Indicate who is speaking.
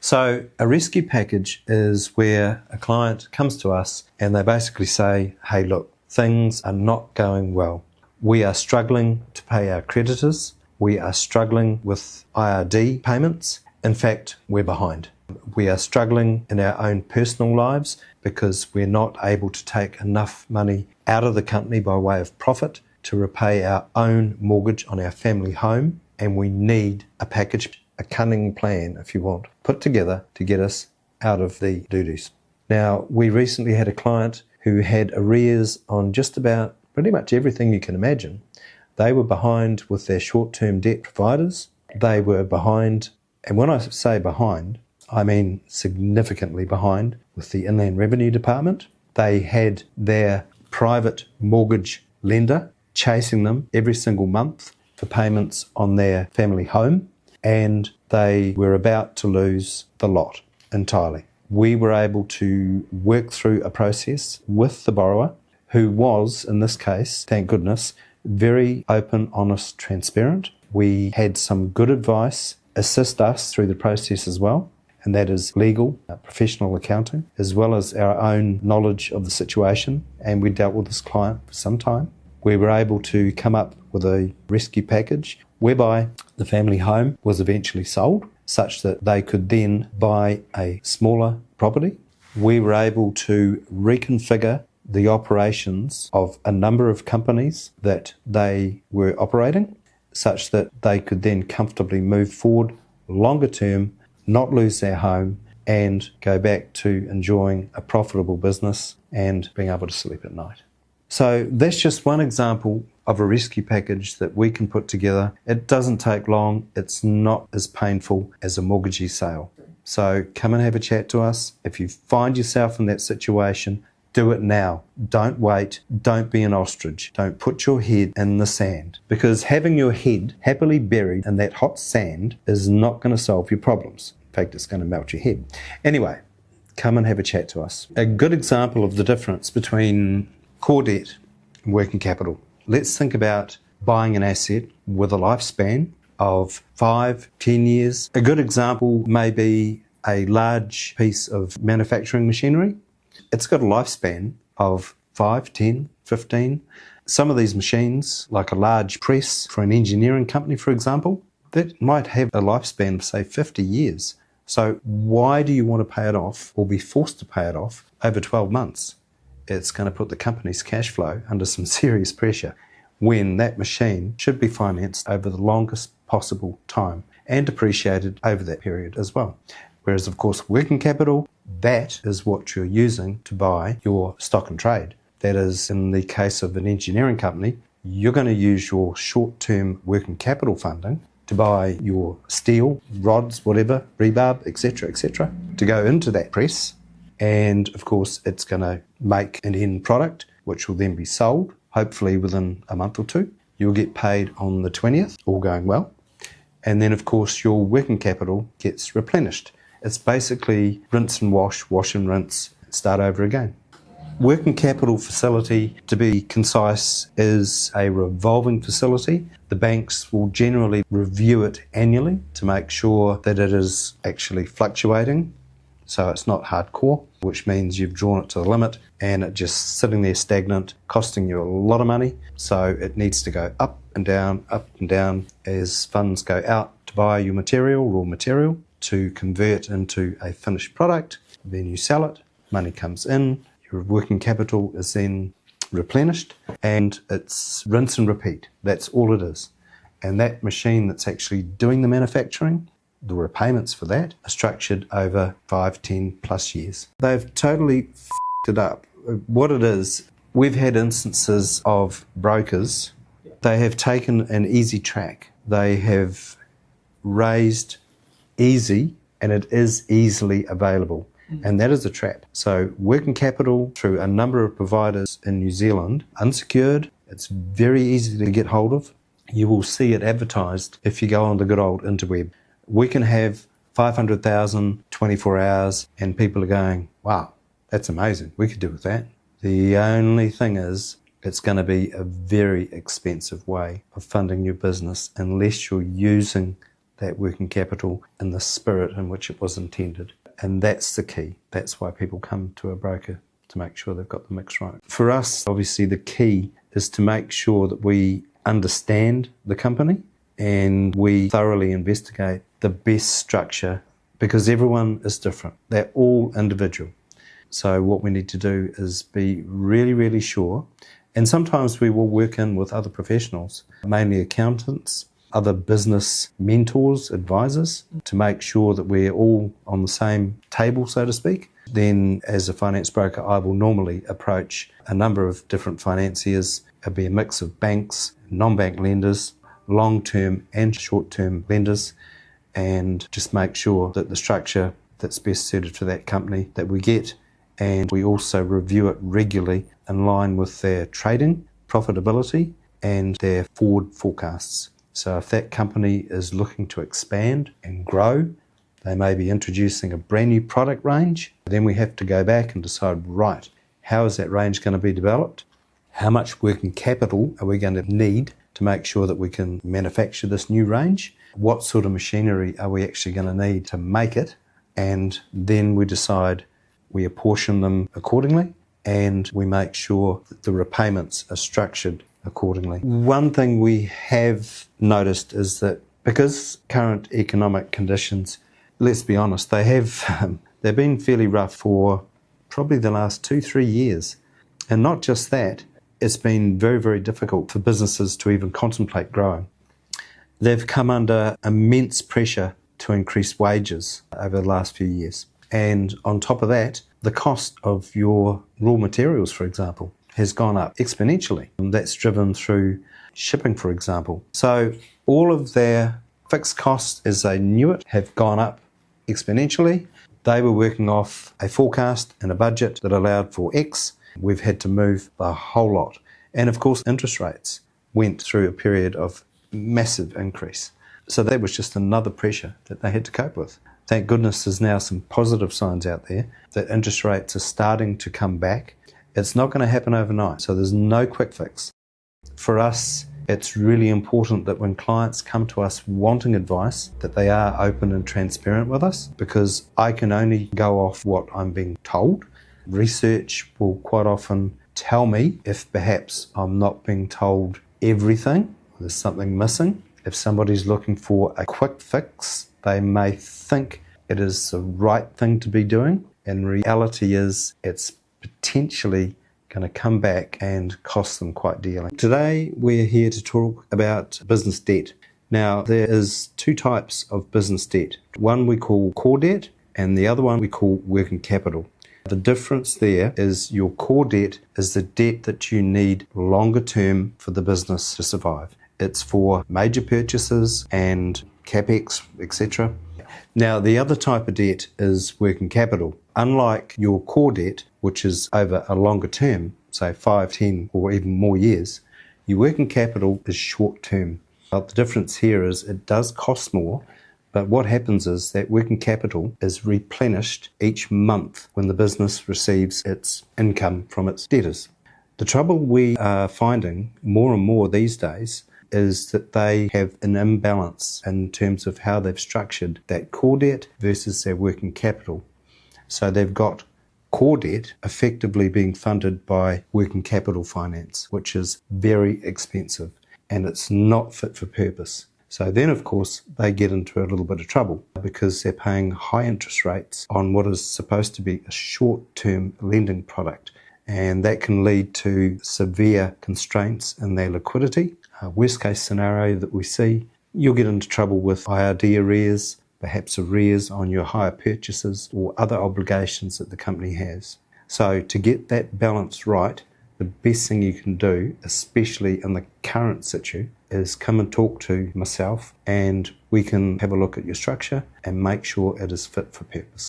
Speaker 1: So a rescue package is where a client comes to us and they basically say, hey, look, things are not going well. We are struggling to pay our creditors. We are struggling with IRD payments. In fact, we're behind. We are struggling in our own personal lives because we're not able to take enough money out of the company by way of profit to repay our own mortgage on our family home, and we need a package, a cunning plan, if you want, put together to get us out of the doo-doos. Now, we recently had a client who had arrears on just about pretty much everything you can imagine. They were behind with their short-term debt providers. They were behind, and when I say behind, I mean significantly behind with the Inland Revenue Department. They had their private mortgage lender chasing them every single month for payments on their family home, and they were about to lose the lot entirely. We were able to work through a process with the borrower, who was, in this case, thank goodness, very open, honest, transparent. We had some good advice assist us through the process as well, and that is legal, professional accounting, as well as our own knowledge of the situation, and we dealt with this client for some time. We were able to come up with a rescue package whereby the family home was eventually sold such that they could then buy a smaller property. We were able to reconfigure the operations of a number of companies that they were operating such that they could then comfortably move forward longer term, not lose their home, and go back to enjoying a profitable business and being able to sleep at night. So that's just one example of a rescue package that we can put together. It doesn't take long. It's not as painful as a mortgagee sale. So come and have a chat to us. If you find yourself in that situation, do it now. Don't wait. Don't be an ostrich. Don't put your head in the sand, because having your head happily buried in that hot sand is not going to solve your problems. In fact, it's going to melt your head. Anyway, come and have a chat to us. A good example of the difference between core debt and working capital. Let's think about buying an asset with a lifespan of 5-10 years. A good example may be a large piece of manufacturing machinery. It's got a lifespan of 5, 10, 15. Some of these machines, like a large press for an engineering company, for example, that might have a lifespan of, say, 50 years. So why do you want to pay it off or be forced to pay it off over 12 months? It's going to put the company's cash flow under some serious pressure when that machine should be financed over the longest possible time and depreciated over that period as well. Whereas, of course, working capital, that is what you're using to buy your stock and trade. That is, in the case of an engineering company, you're going to use your short-term working capital funding to buy your steel, rods, whatever, rebarb, etc., to go into that press. And of course, it's going to make an end product, which will then be sold, hopefully within a month or two. You'll get paid on the 20th, all going well. And then, of course, your working capital gets replenished. It's basically rinse and wash, wash and rinse, start over again. Working capital facility, to be concise, is a revolving facility. The banks will generally review it annually to make sure that it is actually fluctuating. So it's not hardcore, which means you've drawn it to the limit and it just sitting there stagnant, costing you a lot of money. So it needs to go up and down as funds go out to buy your material, raw material, to convert into a finished product. Then you sell it, money comes in, your working capital is then replenished, and it's rinse and repeat. That's all it is. And that machine that's actually doing the manufacturing, the repayments for that are structured over 5, 10 plus years. They've totally f***ed it up. What it is, we've had instances of brokers, they have taken an easy track. They have raised easy, and it is easily available. And that is a trap. So working capital through a number of providers in New Zealand, unsecured, it's very easy to get hold of. You will see it advertised if you go on the good old interweb. We can have 500,000, 24 hours, and people are going, wow, that's amazing. We could do with that. The only thing is, it's going to be a very expensive way of funding your business unless you're using that working capital in the spirit in which it was intended. And that's the key. That's why people come to a broker, to make sure they've got the mix right. For us, obviously, the key is to make sure that we understand the company and we thoroughly investigate the best structure, because everyone is different. They're all individual. So what we need to do is be really, really sure. And sometimes we will work in with other professionals, mainly accountants, other business mentors, advisors, to make sure that we're all on the same table, so to speak. Then as a finance broker, I will normally approach a number of different financiers. It'll be a mix of banks, non-bank lenders, long-term and short-term lenders, and just make sure that the structure that's best suited for that company that we get, and we also review it regularly in line with their trading, profitability, and their forward forecasts. So if that company is looking to expand and grow, they may be introducing a brand new product range, then we have to go back and decide, right, how is that range going to be developed? How much working capital are we going to need to make sure that we can manufacture this new range? What sort of machinery are we actually going to need to make it? And then we decide, we apportion them accordingly, and we make sure that the repayments are structured accordingly. One thing we have noticed is that because current economic conditions, let's be honest, they've been fairly rough for probably the last 2-3 years. And not just that, it's been very, very difficult for businesses to even contemplate growing. They've come under immense pressure to increase wages over the last few years. And on top of that, the cost of your raw materials, for example, has gone up exponentially. And that's driven through shipping, for example. So all of their fixed costs, as they knew it, have gone up exponentially. They were working off a forecast and a budget that allowed for X. We've had to move a whole lot. And of course, interest rates went through a period of massive increase. So that was just another pressure that they had to cope with. Thank goodness there's now some positive signs out there that interest rates are starting to come back. It's not going to happen overnight, so there's no quick fix. For us, it's really important that when clients come to us wanting advice, that they are open and transparent with us, because I can only go off what I'm being told. Research will quite often tell me if perhaps I'm not being told everything, there's something missing. If somebody's looking for a quick fix, they may think it is the right thing to be doing. And reality is it's potentially going to come back and cost them quite dearly. Today we're here to talk about business debt. Now there is 2 types of business debt. One we call core debt and the other one we call working capital. The difference there is your core debt is the debt that you need longer term for the business to survive. It's for major purchases and capex, etc. Now, the other type of debt is working capital. Unlike your core debt, which is over a longer term, say 5, 10, or even more years, your working capital is short term. But the difference here is it does cost more, but what happens is that working capital is replenished each month when the business receives its income from its debtors. The trouble we are finding more and more these days is that they have an imbalance in terms of how they've structured that core debt versus their working capital. So they've got core debt effectively being funded by working capital finance, which is very expensive and it's not fit for purpose. So then, of course, they get into a little bit of trouble because they're paying high interest rates on what is supposed to be a short-term lending product. And that can lead to severe constraints in their liquidity. Worst case scenario that we see, you'll get into trouble with IRD arrears, perhaps arrears on your hire purchases or other obligations that the company has. So to get that balance right, the best thing you can do, especially in the current situ, is come and talk to myself and we can have a look at your structure and make sure it is fit for purpose.